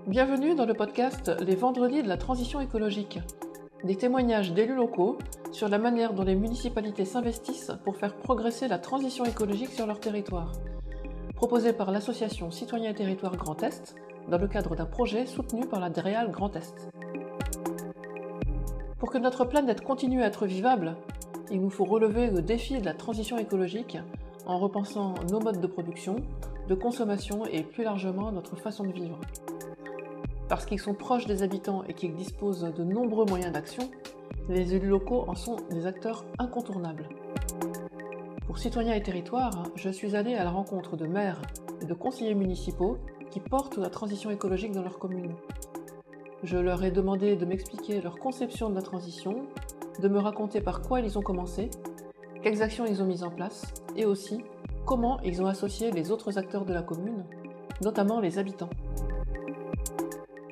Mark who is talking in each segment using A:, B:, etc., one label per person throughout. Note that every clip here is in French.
A: Bienvenue dans le podcast Les Vendredis de la transition écologique. Des témoignages d'élus locaux sur la manière dont les municipalités s'investissent pour faire progresser la transition écologique sur leur territoire. Proposé par l'association Citoyens et Territoires Grand Est, dans le cadre d'un projet soutenu par la DREAL Grand Est. Pour que notre planète continue à être vivable, il nous faut relever le défi de la transition écologique en repensant nos modes de production, de consommation et plus largement notre façon de vivre. Parce qu'ils sont proches des habitants et qu'ils disposent de nombreux moyens d'action, les élus locaux en sont des acteurs incontournables. Pour Citoyens et Territoires, je suis allée à la rencontre de maires et de conseillers municipaux qui portent la transition écologique dans leur commune. Je leur ai demandé de m'expliquer leur conception de la transition, de me raconter par quoi ils ont commencé, quelles actions ils ont mises en place, et aussi comment ils ont associé les autres acteurs de la commune, notamment les habitants.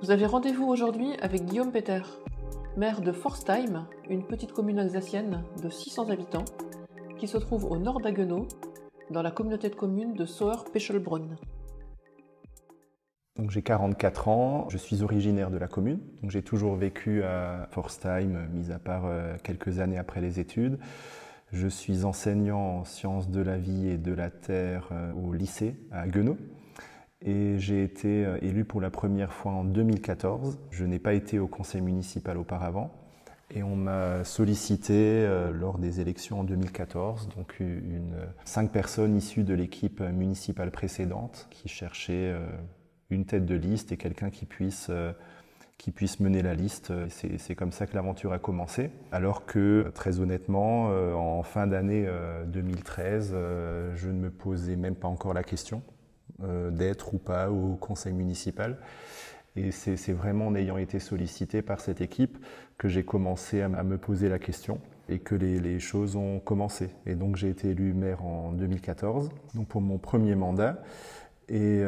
A: Vous avez rendez-vous aujourd'hui avec Guillaume Peter, maire de Pforzheim, une petite commune alsacienne de 600 habitants, qui se trouve au nord d'Haguenau, dans la communauté de communes de Sauer-Pechelbronn.
B: Donc j'ai 44 ans, je suis originaire de la commune, donc j'ai toujours vécu à Pforzheim, mis à part quelques années après les études. Je suis enseignant en sciences de la vie et de la terre au lycée à Haguenau et j'ai été élu pour la première fois en 2014. Je n'ai pas été au conseil municipal auparavant et on m'a sollicité lors des élections en 2014, donc 5 personnes issues de l'équipe municipale précédente qui cherchaient une tête de liste et quelqu'un qui puisse mener la liste. C'est comme ça que l'aventure a commencé. Alors que, très honnêtement, en fin d'année 2013, je ne me posais même pas encore la question d'être ou pas au conseil municipal. Et c'est vraiment en ayant été sollicité par cette équipe que j'ai commencé à me poser la question et que les choses ont commencé. Et donc j'ai été élu maire en 2014, donc pour mon premier mandat. Et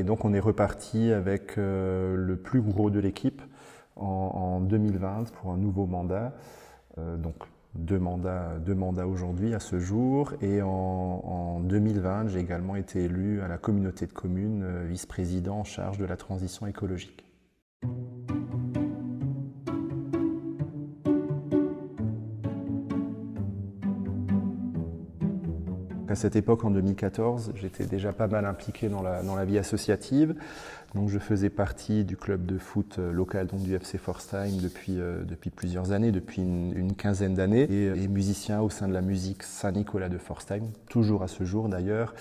B: donc on est reparti avec le plus gros de l'équipe en 2020 pour un nouveau mandat. Donc deux mandats aujourd'hui à ce jour. Et en 2020, j'ai également été élu à la communauté de communes, vice-président en charge de la transition écologique. À cette époque, en 2014, j'étais déjà pas mal impliqué dans la vie associative. Donc, je faisais partie du club de foot local, donc du FC Pforzheim, depuis plusieurs années, depuis une quinzaine d'années, et musicien au sein de la musique Saint-Nicolas de Pforzheim, toujours à ce jour d'ailleurs,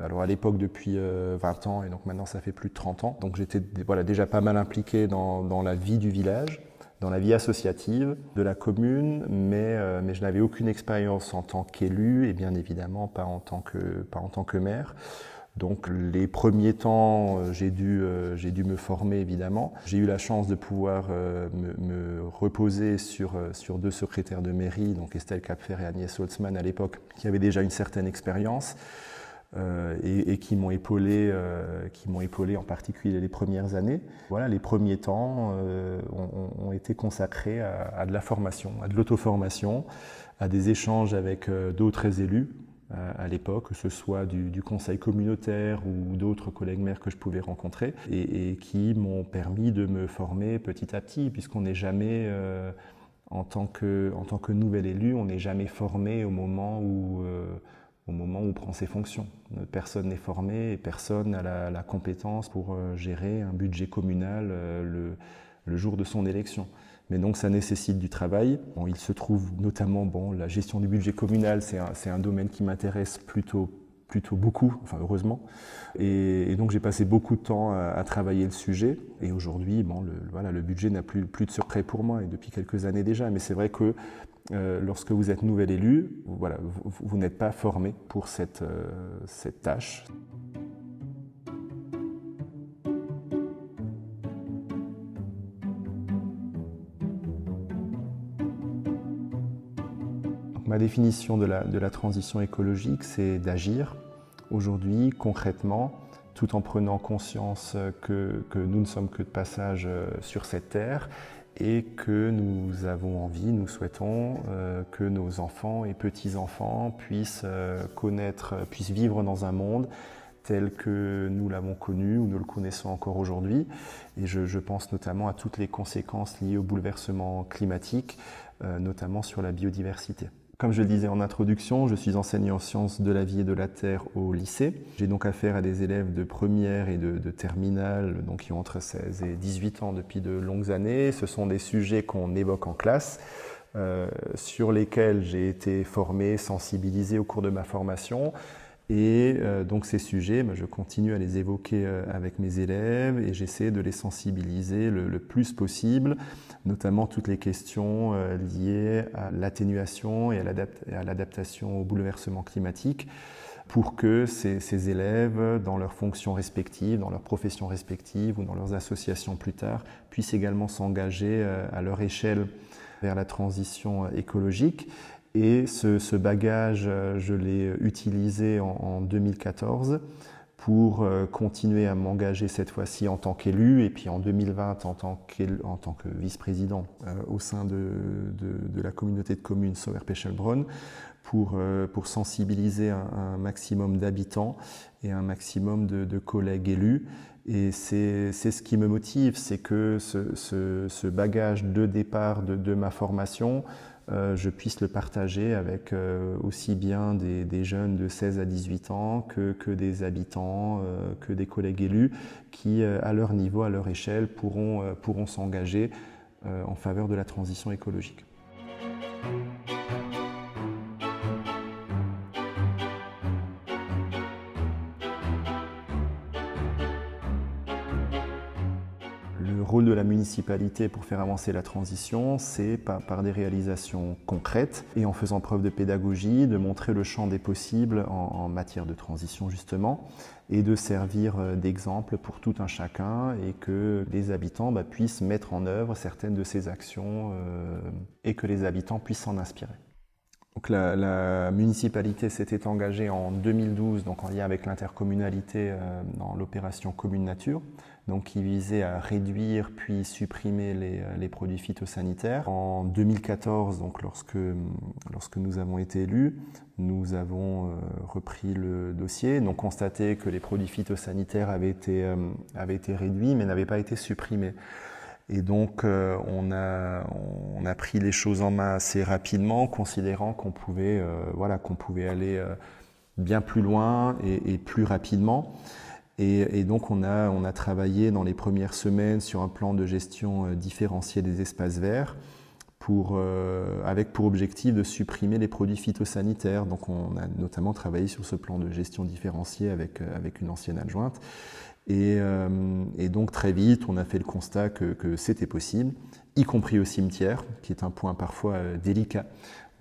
B: alors à l'époque depuis 20 ans, et donc maintenant ça fait plus de 30 ans. Donc j'étais déjà pas mal impliqué dans la vie du village, dans la vie associative de la commune, mais je n'avais aucune expérience en tant qu'élu et bien évidemment pas en tant que maire. Donc les premiers temps, j'ai dû me former évidemment. J'ai eu la chance de pouvoir me reposer sur 2 secrétaires de mairie, donc Estelle Kapfer et Agnès Holzmann à l'époque, qui avaient déjà une certaine expérience. Et qui m'ont épaulé en particulier les premières années. Voilà, les premiers temps ont été consacrés à de la formation, à de l'auto-formation, à des échanges avec d'autres élus à l'époque, que ce soit du conseil communautaire ou d'autres collègues maires que je pouvais rencontrer, et qui m'ont permis de me former petit à petit, puisqu'on n'est jamais, en tant que nouvel élu, on n'est jamais formé au moment où on prend ses fonctions. Personne n'est formé et personne n'a la compétence pour gérer un budget communal le jour de son élection. Mais donc ça nécessite du travail. Bon, il se trouve notamment, la gestion du budget communal, c'est un domaine qui m'intéresse plutôt beaucoup, enfin heureusement. Et donc j'ai passé beaucoup de temps à travailler le sujet. Et aujourd'hui, le budget n'a plus de secret pour moi, et depuis quelques années déjà. Mais c'est vrai que lorsque vous êtes nouvel élu, vous n'êtes pas formé pour cette tâche. Donc, ma définition de la transition écologique, c'est d'agir aujourd'hui concrètement, tout en prenant conscience que nous ne sommes que de passage sur cette terre et que nous souhaitons que nos enfants et petits-enfants puissent vivre dans un monde tel que nous l'avons connu ou nous le connaissons encore aujourd'hui. Et je pense notamment à toutes les conséquences liées au bouleversement climatique, notamment sur la biodiversité. Comme je le disais en introduction, je suis enseignant en sciences de la vie et de la terre au lycée. J'ai donc affaire à des élèves de première et de terminale, donc qui ont entre 16 et 18 ans depuis de longues années. Ce sont des sujets qu'on évoque en classe, sur lesquels j'ai été formé, sensibilisé au cours de ma formation. Et donc ces sujets, je continue à les évoquer avec mes élèves et j'essaie de les sensibiliser le plus possible, notamment toutes les questions liées à l'atténuation et à l'adaptation au bouleversement climatique, pour que ces élèves, dans leurs fonctions respectives, dans leurs professions respectives ou dans leurs associations plus tard, puissent également s'engager à leur échelle vers la transition écologique. Et ce bagage, je l'ai utilisé en 2014 pour continuer à m'engager cette fois-ci en tant qu'élu et puis en 2020 en tant que vice-président au sein de la communauté de communes Sauer-Pechelbronn pour sensibiliser un maximum d'habitants et un maximum de collègues élus. Et c'est ce qui me motive, c'est que ce bagage de départ de ma formation, je puisse le partager avec aussi bien des jeunes de 16 à 18 ans que des habitants, que des collègues élus qui, à leur niveau, à leur échelle, pourront s'engager en faveur de la transition écologique. Le rôle de la municipalité pour faire avancer la transition, c'est par des réalisations concrètes et en faisant preuve de pédagogie, de montrer le champ des possibles en matière de transition justement et de servir d'exemple pour tout un chacun et que les habitants puissent mettre en œuvre certaines de ces actions et que les habitants puissent s'en inspirer. Donc la municipalité s'était engagée en 2012, donc en lien avec l'intercommunalité dans l'opération Commune Nature, donc qui visait à réduire puis supprimer les produits phytosanitaires. En 2014, donc lorsque nous avons été élus, nous avons repris le dossier, donc constaté que les produits phytosanitaires avaient été réduits mais n'avaient pas été supprimés. Et donc on a pris les choses en main assez rapidement, considérant qu'on pouvait aller bien plus loin et plus rapidement. Et donc on a travaillé dans les premières semaines sur un plan de gestion différenciée des espaces verts avec pour objectif de supprimer les produits phytosanitaires. Donc on a notamment travaillé sur ce plan de gestion différenciée avec une ancienne adjointe. Et donc très vite, on a fait le constat que c'était possible, y compris au cimetière, qui est un point parfois délicat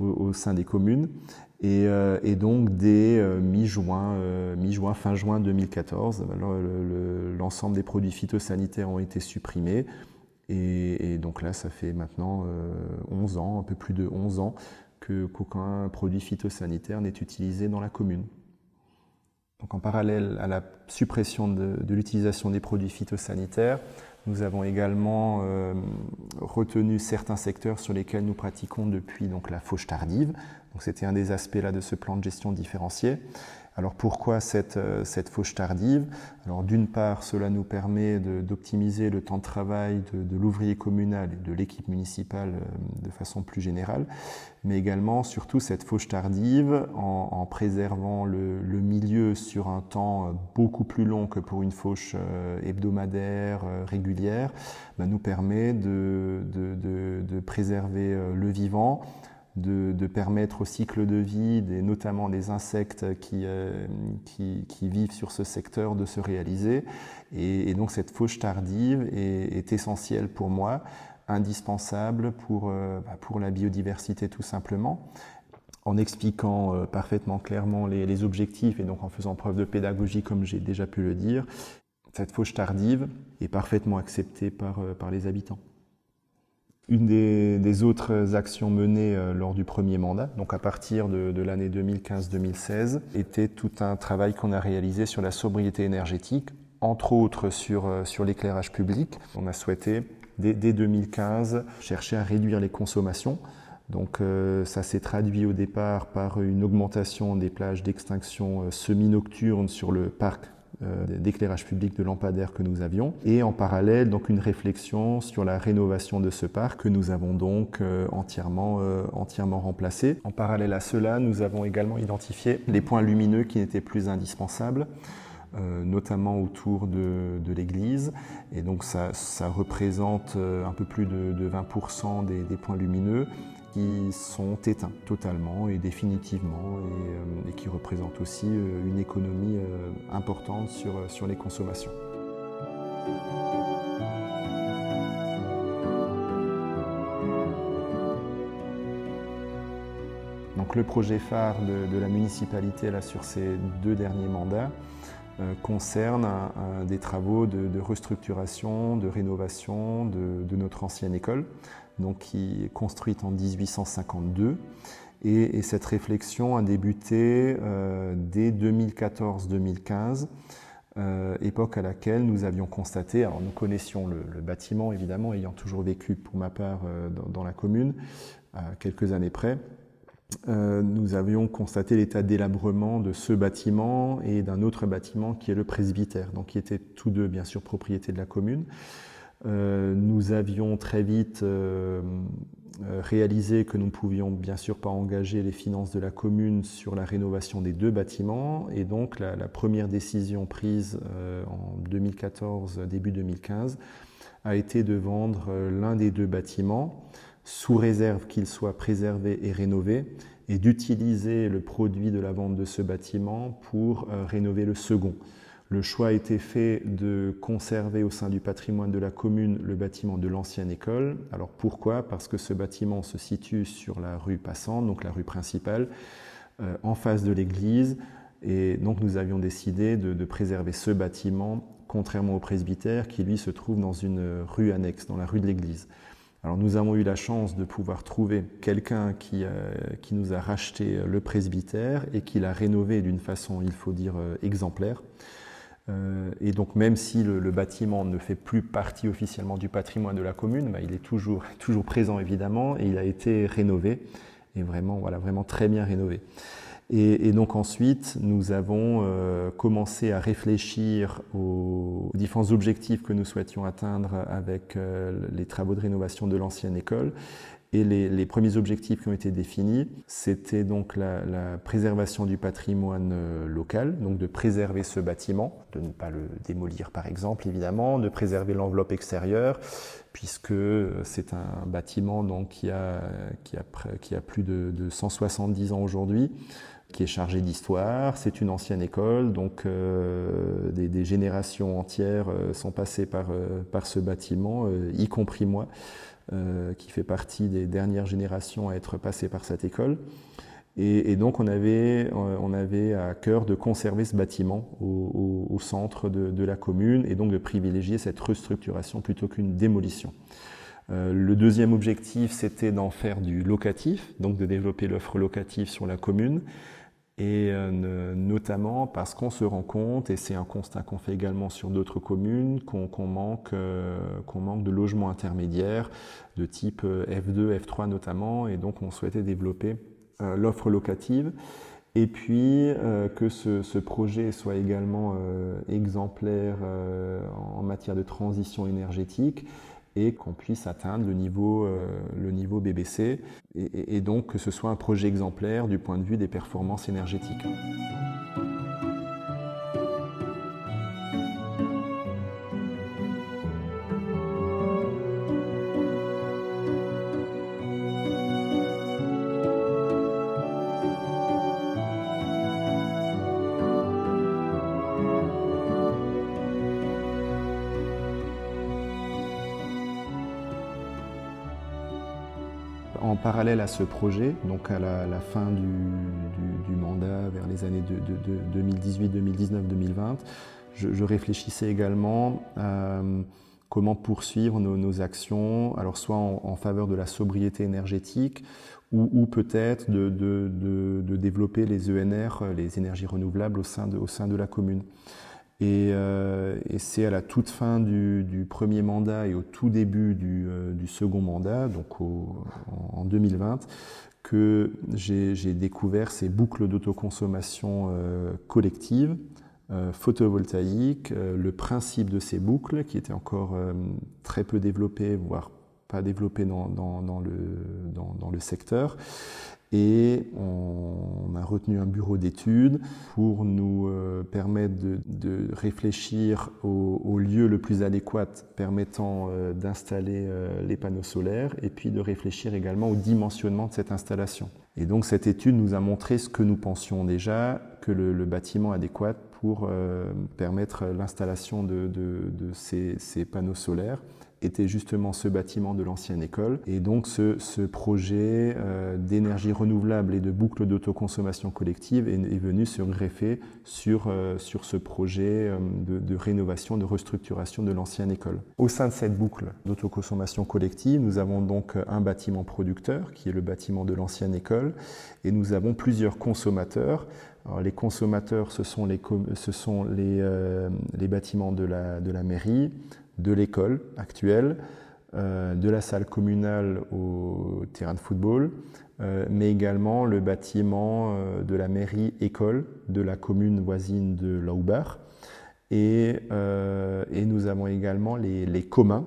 B: au sein des communes. Et donc dès fin juin 2014, l'ensemble des produits phytosanitaires ont été supprimés. Et donc là, ça fait maintenant 11 ans, un peu plus de 11 ans, qu'aucun produit phytosanitaire n'est utilisé dans la commune. Donc en parallèle à la suppression de l'utilisation des produits phytosanitaires, nous avons également retenu certains secteurs sur lesquels nous pratiquons depuis la fauche tardive. Donc c'était un des aspects de ce plan de gestion différencié. Alors pourquoi cette fauche tardive? Alors d'une part, cela nous permet d'optimiser le temps de travail de l'ouvrier communal et de l'équipe municipale de façon plus générale, mais également, surtout, cette fauche tardive, en préservant le milieu sur un temps beaucoup plus long que pour une fauche hebdomadaire, régulière, nous permet de préserver le vivant, de permettre au cycle de vie, notamment des insectes qui vivent sur ce secteur, de se réaliser. Et donc cette fauche tardive est essentielle pour moi, indispensable pour la biodiversité tout simplement. En expliquant parfaitement clairement les objectifs et donc en faisant preuve de pédagogie comme j'ai déjà pu le dire, cette fauche tardive est parfaitement acceptée par les habitants. Une des autres actions menées lors du premier mandat, donc à partir de l'année 2015-2016, était tout un travail qu'on a réalisé sur la sobriété énergétique, entre autres sur l'éclairage public. On a souhaité, dès 2015, chercher à réduire les consommations Donc ça s'est traduit au départ par une augmentation des plages d'extinction semi-nocturnes sur le parc d'éclairage public de lampadaires que nous avions, et en parallèle donc une réflexion sur la rénovation de ce parc que nous avons donc entièrement remplacé. En parallèle à cela, nous avons également identifié les points lumineux qui n'étaient plus indispensables, notamment autour de l'église, et donc ça représente un peu plus de 20% des points lumineux qui sont éteints totalement et définitivement, et qui représentent aussi une économie importante sur les consommations. Donc le projet phare de la municipalité là, sur ces 2 derniers mandats concerne des travaux de restructuration, de rénovation de notre ancienne école, donc qui est construite en 1852. Et cette réflexion a débuté dès 2014-2015, époque à laquelle nous avions constaté, alors nous connaissions le bâtiment évidemment, ayant toujours vécu pour ma part dans la commune, à quelques années près. Nous avions constaté l'état délabrement de ce bâtiment et d'un autre bâtiment qui est le presbytère, donc qui étaient tous deux bien sûr propriété de la commune. Nous avions très vite réalisé que nous ne pouvions bien sûr pas engager les finances de la commune sur la rénovation des 2 bâtiments, et donc la première décision prise en 2014, début 2015, a été de vendre l'un des 2 bâtiments, sous réserve qu'il soit préservé et rénové, et d'utiliser le produit de la vente de ce bâtiment pour rénover le second. Le choix a été fait de conserver au sein du patrimoine de la commune le bâtiment de l'ancienne école. Alors pourquoi? Parce que ce bâtiment se situe sur la rue passante, donc la rue principale, en face de l'église, et donc nous avions décidé de préserver ce bâtiment, contrairement au presbytère qui lui se trouve dans une rue annexe, dans la rue de l'église. Alors nous avons eu la chance de pouvoir trouver quelqu'un qui nous a racheté le presbytère et qui l'a rénové d'une façon, il faut dire, exemplaire. Et donc même si le bâtiment ne fait plus partie officiellement du patrimoine de la commune, il est toujours présent évidemment, et il a été rénové, et vraiment, voilà, vraiment très bien rénové. Et donc ensuite, nous avons commencé à réfléchir aux différents objectifs que nous souhaitions atteindre avec les travaux de rénovation de l'ancienne école. Et les premiers objectifs qui ont été définis, c'était donc la préservation du patrimoine local, donc de préserver ce bâtiment, de ne pas le démolir par exemple évidemment, de préserver l'enveloppe extérieure, puisque c'est un bâtiment donc, qui a plus de 170 ans aujourd'hui, qui est chargé d'histoire. C'est une ancienne école, donc des générations entières sont passées par ce bâtiment, y compris moi, qui fait partie des dernières générations à être passées par cette école. Et donc on avait à cœur de conserver ce bâtiment au centre de la commune, et donc de privilégier cette restructuration plutôt qu'une démolition. Le deuxième objectif, c'était d'en faire du locatif, donc de développer l'offre locative sur la commune, et notamment parce qu'on se rend compte, et c'est un constat qu'on fait également sur d'autres communes, qu'on manque de logements intermédiaires de type F2, F3 notamment, et donc on souhaitait développer l'offre locative, et puis que ce projet soit également exemplaire en matière de transition énergétique, et qu'on puisse atteindre le niveau BBC, et donc que ce soit un projet exemplaire du point de vue des performances énergétiques. En parallèle à ce projet, donc à la fin du mandat, vers les années 2018, 2019, 2020, je réfléchissais également à comment poursuivre nos actions, alors soit en faveur de la sobriété énergétique, ou peut-être de développer les ENR, les énergies renouvelables au sein de la commune. Et c'est à la toute fin du premier mandat et au tout début du second mandat, donc en 2020, que j'ai découvert ces boucles d'autoconsommation collective, photovoltaïque, le principe de ces boucles qui était encore très peu développé, voire pas développé dans le secteur. Et on a retenu un bureau d'études pour nous permettre de réfléchir au lieu le plus adéquat permettant d'installer les panneaux solaires et puis de réfléchir également au dimensionnement de cette installation. Et donc cette étude nous a montré ce que nous pensions déjà, que le bâtiment adéquat pour permettre l'installation de ces panneaux solaires était justement ce bâtiment de l'ancienne école. Et donc ce projet d'énergie renouvelable et de boucle d'autoconsommation collective est venu se greffer sur ce projet de rénovation, de restructuration de l'ancienne école. Au sein de cette boucle d'autoconsommation collective, nous avons donc un bâtiment producteur qui est le bâtiment de l'ancienne école et nous avons plusieurs consommateurs. Alors, les consommateurs, ce sont les bâtiments de la mairie, de l'école actuelle, de la salle communale au terrain de football, mais également le bâtiment de la mairie école de la commune voisine de Laubach. Et nous avons également les communs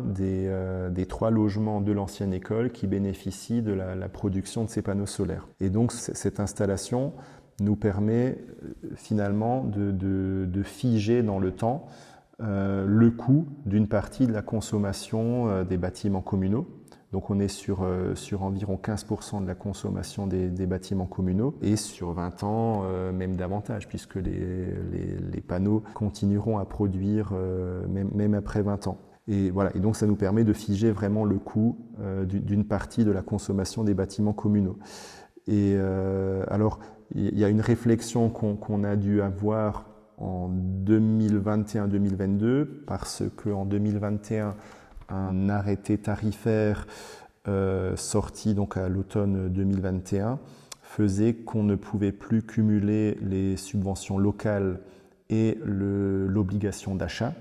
B: des 3 logements de l'ancienne école qui bénéficient de la production de ces panneaux solaires. Et donc cette installation nous permet finalement de figer dans le temps le coût d'une partie de la consommation des bâtiments communaux. Donc on est sur environ 15% de la consommation des bâtiments communaux et sur 20 ans même davantage puisque les panneaux continueront à produire même après 20 ans. Et voilà, et donc ça nous permet de figer vraiment le coût d'une partie de la consommation des bâtiments communaux. Et alors il y a une réflexion qu'on a dû avoir en 2021-2022 parce qu'en 2021, un arrêté tarifaire sorti donc à l'automne 2021 faisait qu'on ne pouvait plus cumuler les subventions locales et l'obligation d'achat,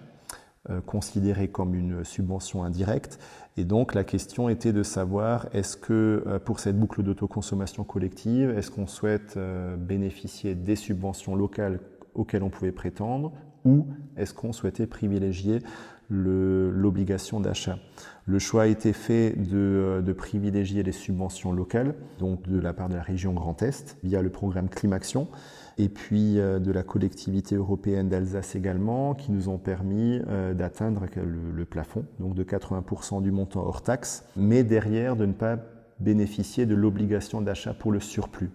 B: considérée comme une subvention indirecte. Et donc la question était de savoir est-ce que pour cette boucle d'autoconsommation collective, est-ce qu'on souhaite bénéficier des subventions locales auxquelles on pouvait prétendre ou est-ce qu'on souhaitait privilégier l'obligation d'achat. Le choix a été fait de privilégier les subventions locales, donc de la part de la région Grand Est, via le programme Climaction, et puis de la collectivité européenne d'Alsace également, qui nous ont permis d'atteindre le plafond, donc de 80% du montant hors taxe, mais derrière de ne pas bénéficier de l'obligation d'achat pour le surplus.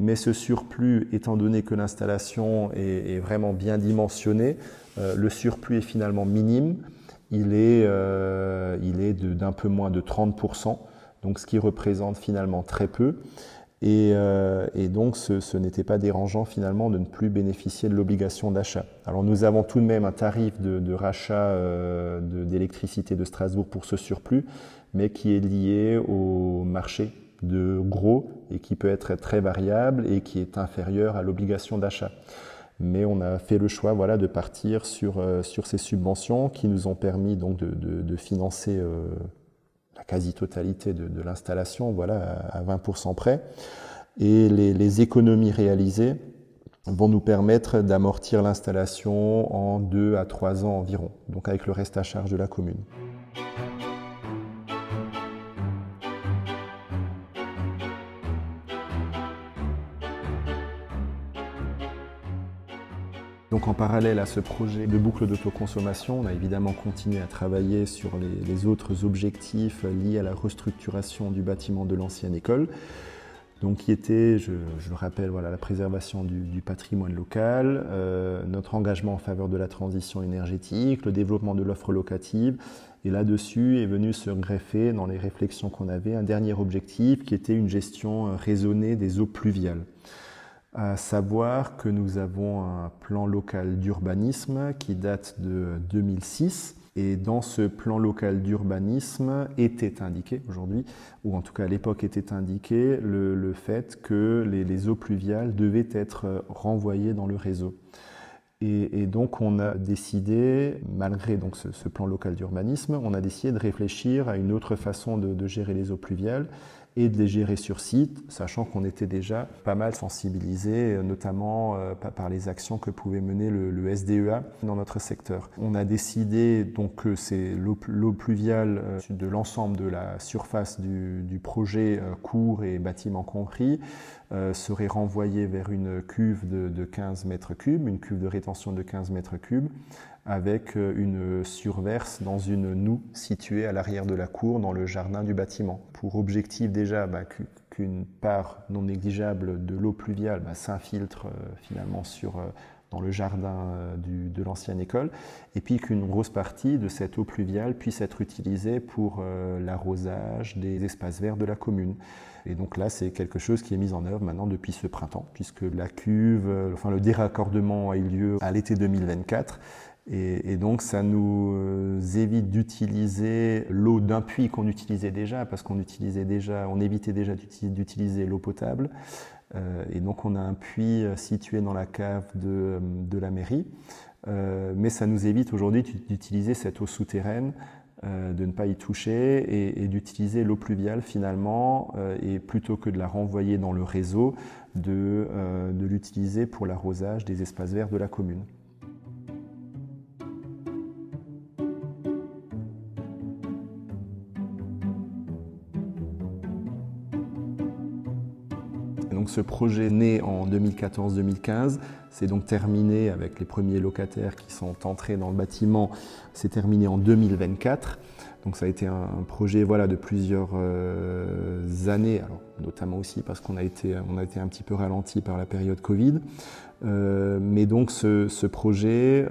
B: Mais ce surplus, étant donné que l'installation est vraiment bien dimensionnée, le surplus est finalement minime. Il est d'un peu moins de 30%, donc ce qui représente finalement très peu. Et donc ce n'était pas dérangeant finalement de ne plus bénéficier de l'obligation d'achat. Alors nous avons tout de même un tarif de rachat d'électricité de Strasbourg pour ce surplus, mais qui est lié au marché de gros et qui peut être très variable et qui est inférieur à l'obligation d'achat. Mais on a fait le choix de partir sur ces subventions qui nous ont permis donc de financer la quasi-totalité de l'installation à 20% près. Et les économies réalisées vont nous permettre d'amortir l'installation en 2 à 3 ans environ, donc avec le reste à charge de la commune. Donc en parallèle à ce projet de boucle d'autoconsommation, on a évidemment continué à travailler sur les autres objectifs liés à la restructuration du bâtiment de l'ancienne école, donc qui était, je le rappelle, la préservation du patrimoine local, notre engagement en faveur de la transition énergétique, le développement de l'offre locative. Et là-dessus est venu se greffer, dans les réflexions qu'on avait, un dernier objectif qui était une gestion raisonnée des eaux pluviales. À savoir que nous avons un plan local d'urbanisme qui date de 2006 et dans ce plan local d'urbanisme était indiqué aujourd'hui, ou en tout cas à l'époque était indiqué, le fait que les eaux pluviales devaient être renvoyées dans le réseau. Et donc on a décidé, malgré donc ce plan local d'urbanisme, on a décidé de réfléchir à une autre façon de gérer les eaux pluviales et de les gérer sur site, sachant qu'on était déjà pas mal sensibilisés, notamment par les actions que pouvait mener le SDEA dans notre secteur. On a décidé donc que c'est l'eau pluviale de l'ensemble de la surface du projet cours et bâtiment compris serait renvoyée vers une cuve de 15 mètres cubes, une cuve de rétention de 15 mètres cubes, avec une surverse dans une noue située à l'arrière de la cour dans le jardin du bâtiment. Pour objectif déjà qu'une part non négligeable de l'eau pluviale s'infiltre finalement dans le jardin de l'ancienne école, et puis qu'une grosse partie de cette eau pluviale puisse être utilisée pour l'arrosage des espaces verts de la commune. Et donc là, c'est quelque chose qui est mis en œuvre maintenant depuis ce printemps, puisque la cuve, le déraccordement a eu lieu à l'été 2024. Et donc ça nous évite d'utiliser l'eau d'un puits qu'on utilisait déjà, parce qu'on évitait déjà d'utiliser l'eau potable. Et donc on a un puits situé dans la cave de la mairie, mais ça nous évite aujourd'hui d'utiliser cette eau souterraine, de ne pas y toucher et d'utiliser l'eau pluviale finalement, et plutôt que de la renvoyer dans le réseau, de l'utiliser pour l'arrosage des espaces verts de la commune. Donc ce projet né en 2014-2015, c'est donc terminé avec les premiers locataires qui sont entrés dans le bâtiment, c'est terminé en 2024. Donc ça a été un projet de plusieurs années, alors, notamment aussi parce qu'on a été un petit peu ralenti par la période Covid. Mais donc ce projet,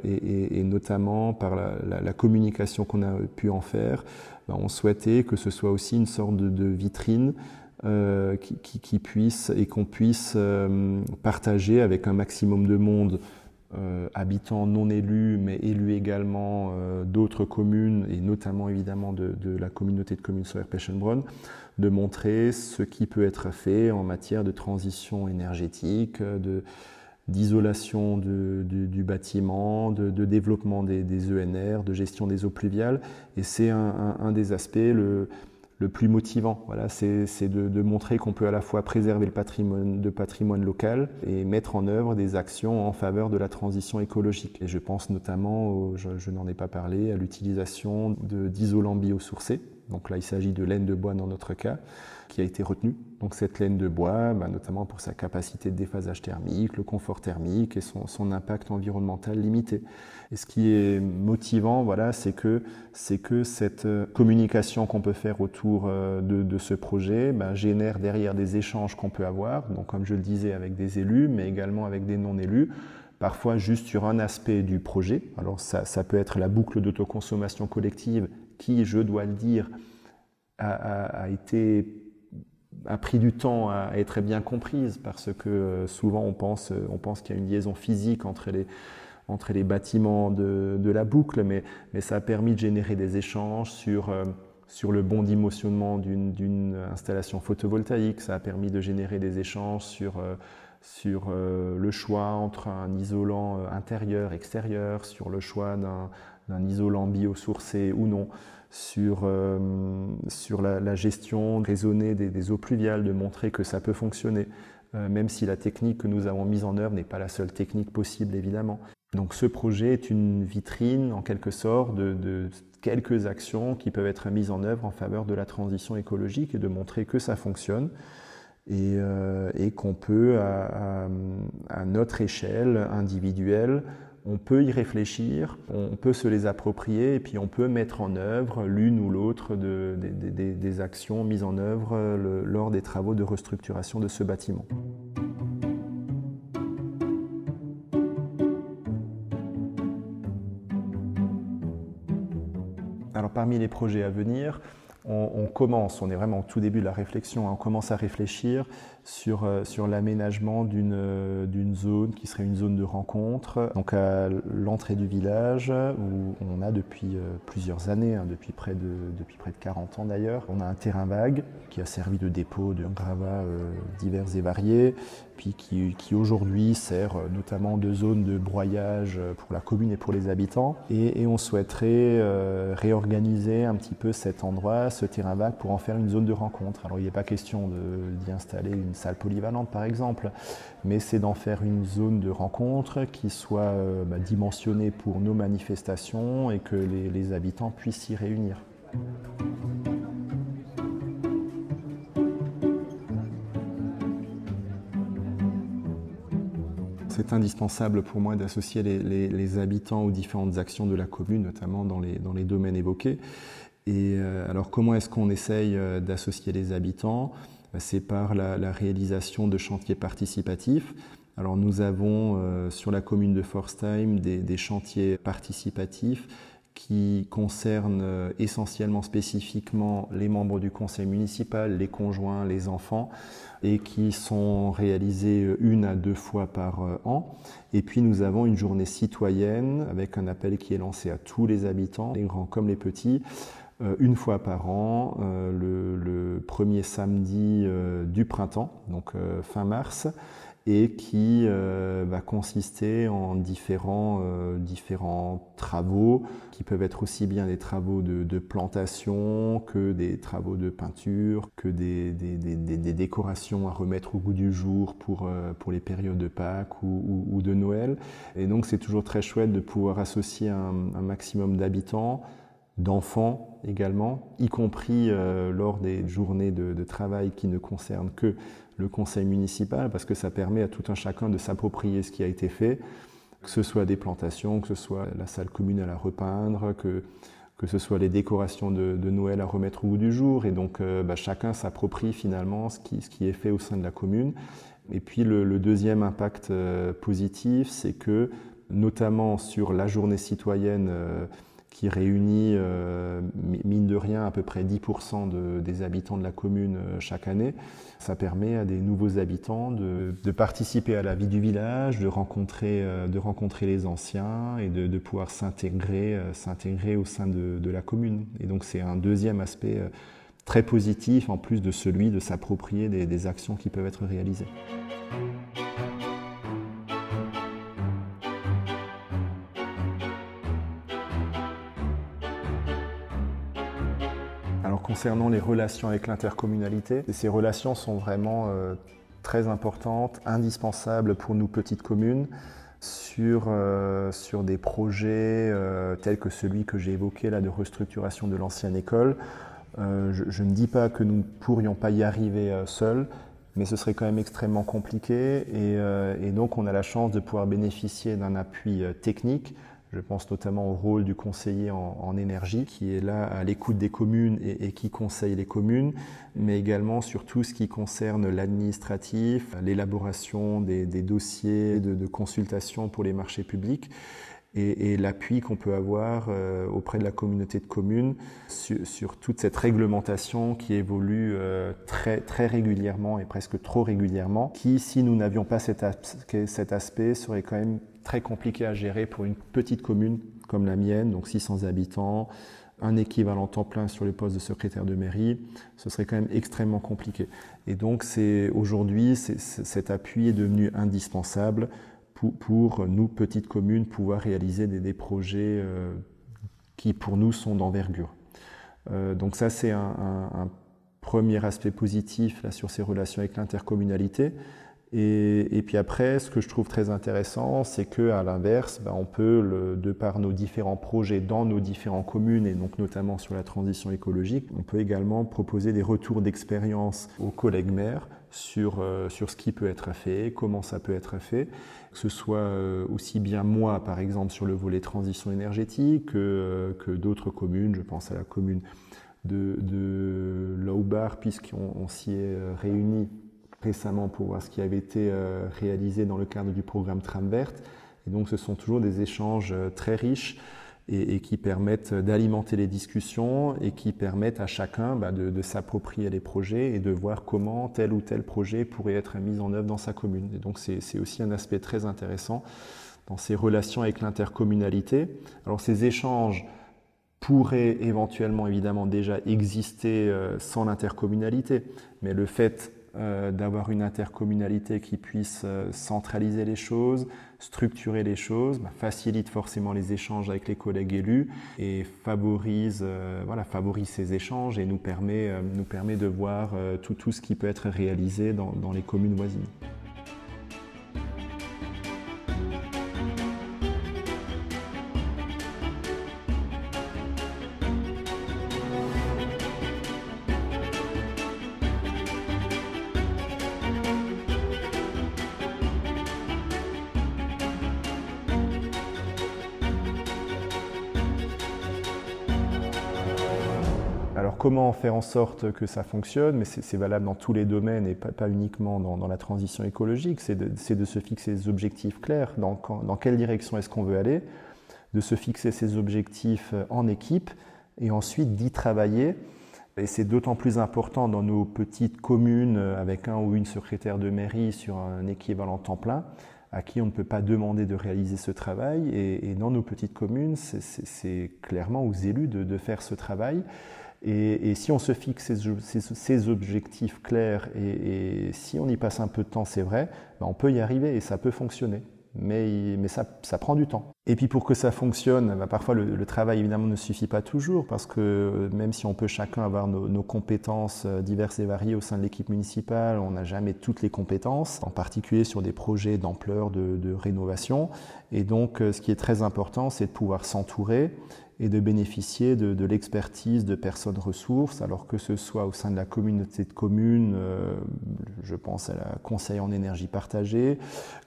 B: et notamment par la communication qu'on a pu en faire, on souhaitait que ce soit aussi une sorte de vitrine qui puisse et qu'on puisse partager avec un maximum de monde, habitants non élus, mais élus également d'autres communes, et notamment évidemment de la communauté de communes Sauer-Pechenbronn, de montrer ce qui peut être fait en matière de transition énergétique, d'isolation du bâtiment, de développement des ENR, de gestion des eaux pluviales. Et c'est un des aspects le plus motivant. C'est de montrer qu'on peut à la fois préserver le patrimoine local et mettre en œuvre des actions en faveur de la transition écologique. Et je pense notamment, je n'en ai pas parlé, à l'utilisation d'isolants biosourcés. Donc là, il s'agit de laine de bois dans notre cas, qui a été retenue. Donc cette laine de bois, notamment pour sa capacité de déphasage thermique, le confort thermique et son impact environnemental limité. Et ce qui est motivant, c'est que cette communication qu'on peut faire autour de ce projet génère derrière des échanges qu'on peut avoir, donc comme je le disais avec des élus, mais également avec des non-élus, parfois juste sur un aspect du projet. Alors ça peut être la boucle d'autoconsommation collective qui, je dois le dire, a pris du temps à être bien comprise, parce que souvent on pense qu'il y a une liaison physique entre les bâtiments de la boucle, mais ça a permis de générer des échanges sur le bon dimensionnement d'une installation photovoltaïque, ça a permis de générer des échanges sur le choix entre un isolant intérieur, extérieur, sur le choix d'un isolant biosourcé ou non, sur la gestion raisonnée des eaux pluviales, de montrer que ça peut fonctionner, même si la technique que nous avons mise en œuvre n'est pas la seule technique possible, évidemment. Donc ce projet est une vitrine, en quelque sorte, de quelques actions qui peuvent être mises en œuvre en faveur de la transition écologique, et de montrer que ça fonctionne, et qu'on peut, à notre échelle individuelle, on peut y réfléchir, on peut se les approprier, et puis on peut mettre en œuvre l'une ou l'autre des actions mises en œuvre lors des travaux de restructuration de ce bâtiment. Alors parmi les projets à venir, On est vraiment au tout début de la réflexion, on commence à réfléchir sur l'aménagement d'une zone qui serait une zone de rencontre, donc à l'entrée du village où on a depuis plusieurs années, depuis près de 40 ans d'ailleurs, on a un terrain vague qui a servi de dépôt de gravats divers et variés, puis qui aujourd'hui sert notamment de zone de broyage pour la commune et pour les habitants. Et on souhaiterait réorganiser un petit peu cet endroit, ce terrain vague, pour en faire une zone de rencontre. Alors il n'est pas question d'y installer une salle polyvalente par exemple, mais c'est d'en faire une zone de rencontre qui soit dimensionnée pour nos manifestations et que les habitants puissent s'y réunir. C'est indispensable pour moi d'associer les habitants aux différentes actions de la commune, notamment dans les domaines évoqués. Et alors comment est-ce qu'on essaye d'associer les habitants? C'est par la réalisation de chantiers participatifs. Alors nous avons sur la commune de Pforzheim des chantiers participatifs qui concernent essentiellement spécifiquement les membres du conseil municipal, les conjoints, les enfants, et qui sont réalisés 1 à 2 fois par an. Et puis nous avons une journée citoyenne avec un appel qui est lancé à tous les habitants, les grands comme les petits, 1 fois par an, le premier samedi du printemps, donc fin mars, et qui va consister en différents travaux qui peuvent être aussi bien des travaux de plantation que des travaux de peinture, que des décorations à remettre au goût du jour pour les périodes de Pâques ou de Noël. Et donc c'est toujours très chouette de pouvoir associer un maximum d'habitants, d'enfants également, y compris lors des journées de travail qui ne concernent que le conseil municipal, parce que ça permet à tout un chacun de s'approprier ce qui a été fait, que ce soit des plantations, que ce soit la salle commune à repeindre, que ce soit les décorations de Noël à remettre au goût du jour. Et donc chacun s'approprie finalement ce qui est fait au sein de la commune. Et puis le deuxième impact positif, c'est que notamment sur la journée citoyenne qui réunit, mine de rien, à peu près 10% des habitants de la commune chaque année. Ça permet à des nouveaux habitants de participer à la vie du village, de rencontrer les anciens et de pouvoir s'intégrer au sein de la commune. Et donc c'est un deuxième aspect très positif, en plus de celui de s'approprier des actions qui peuvent être réalisées. Alors concernant les relations avec l'intercommunalité, ces relations sont vraiment très importantes, indispensables pour nous petites communes sur des projets tels que celui que j'ai évoqué là de restructuration de l'ancienne école. Je ne dis pas que nous ne pourrions pas y arriver seuls, mais ce serait quand même extrêmement compliqué et donc on a la chance de pouvoir bénéficier d'un appui technique. Je pense notamment au rôle du conseiller en énergie qui est là à l'écoute des communes et qui conseille les communes, mais également sur tout ce qui concerne l'administratif, l'élaboration des dossiers de consultation pour les marchés publics et l'appui qu'on peut avoir auprès de la communauté de communes sur toute cette réglementation qui évolue très régulièrement et presque trop régulièrement, qui, si nous n'avions pas cet aspect, serait quand même très compliqué à gérer pour une petite commune comme la mienne, donc 600 habitants, un équivalent temps plein sur le poste de secrétaire de mairie, ce serait quand même extrêmement compliqué. Et donc aujourd'hui, cet appui est devenu indispensable pour nous, petites communes, pouvoir réaliser des projets qui pour nous sont d'envergure. Donc ça c'est un premier aspect positif là, sur ces relations avec l'intercommunalité. Et puis après, ce que je trouve très intéressant, c'est qu'à l'inverse, on peut, de par nos différents projets dans nos différentes communes, et donc notamment sur la transition écologique, on peut également proposer des retours d'expérience aux collègues maires sur ce qui peut être fait, comment ça peut être fait, que ce soit aussi bien moi, par exemple, sur le volet transition énergétique, que d'autres communes, je pense à la commune de Laubar, puisqu'on s'y est réunis récemment pour voir ce qui avait été réalisé dans le cadre du programme Tram Verte. Et donc ce sont toujours des échanges très riches et qui permettent d'alimenter les discussions et qui permettent à chacun de s'approprier les projets et de voir comment tel ou tel projet pourrait être mis en œuvre dans sa commune. Et donc c'est aussi un aspect très intéressant dans ces relations avec l'intercommunalité. Alors ces échanges pourraient éventuellement évidemment déjà exister sans l'intercommunalité, mais le fait d'avoir une intercommunalité qui puisse centraliser les choses, structurer les choses, facilite forcément les échanges avec les collègues élus et favorise ces échanges et nous permet de voir tout ce qui peut être réalisé dans les communes voisines. Alors comment faire en sorte que ça fonctionne? Mais c'est valable dans tous les domaines et pas uniquement dans la transition écologique, c'est de se fixer des objectifs clairs, dans quelle direction est-ce qu'on veut aller, de se fixer ces objectifs en équipe et ensuite d'y travailler. Et c'est d'autant plus important dans nos petites communes avec un ou une secrétaire de mairie sur un équivalent temps plein, à qui on ne peut pas demander de réaliser ce travail. Et dans nos petites communes, c'est clairement aux élus de faire ce travail. Et si on se fixe ces objectifs clairs et si on y passe un peu de temps, c'est vrai, on peut y arriver et ça peut fonctionner. Mais ça prend du temps. Et puis pour que ça fonctionne, parfois le travail évidemment ne suffit pas toujours parce que même si on peut chacun avoir nos compétences diverses et variées au sein de l'équipe municipale, on n'a jamais toutes les compétences, en particulier sur des projets d'ampleur de rénovation. Et donc ce qui est très important, c'est de pouvoir s'entourer et de bénéficier de l'expertise de personnes ressources, alors que ce soit au sein de la communauté de communes, je pense à la conseil en énergie partagée,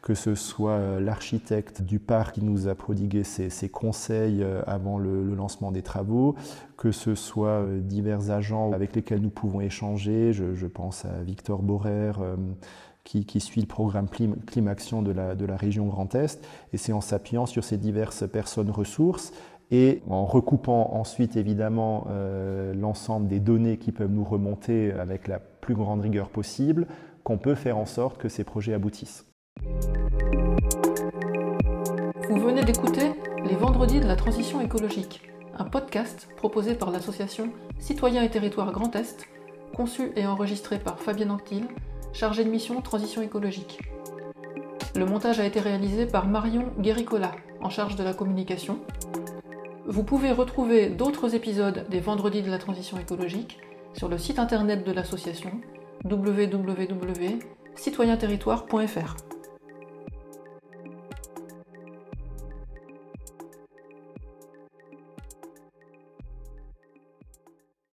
B: que ce soit l'architecte du parc qui nous a prodigué ses conseils avant le lancement des travaux, que ce soit divers agents avec lesquels nous pouvons échanger, je pense à Victor Borer, qui suit le programme Climaction de la région Grand Est, et c'est en s'appuyant sur ces diverses personnes ressources et en recoupant ensuite évidemment l'ensemble des données qui peuvent nous remonter avec la plus grande rigueur possible, qu'on peut faire en sorte que ces projets aboutissent.
A: Vous venez d'écouter Les Vendredis de la Transition écologique, un podcast proposé par l'association Citoyens et Territoires Grand Est, conçu et enregistré par Fabienne Anctil, chargée de mission Transition écologique. Le montage a été réalisé par Marion Guéricola, en charge de la communication. Vous pouvez retrouver d'autres épisodes des Vendredis de la Transition écologique sur le site internet de l'association www.citoyenterritoire.fr.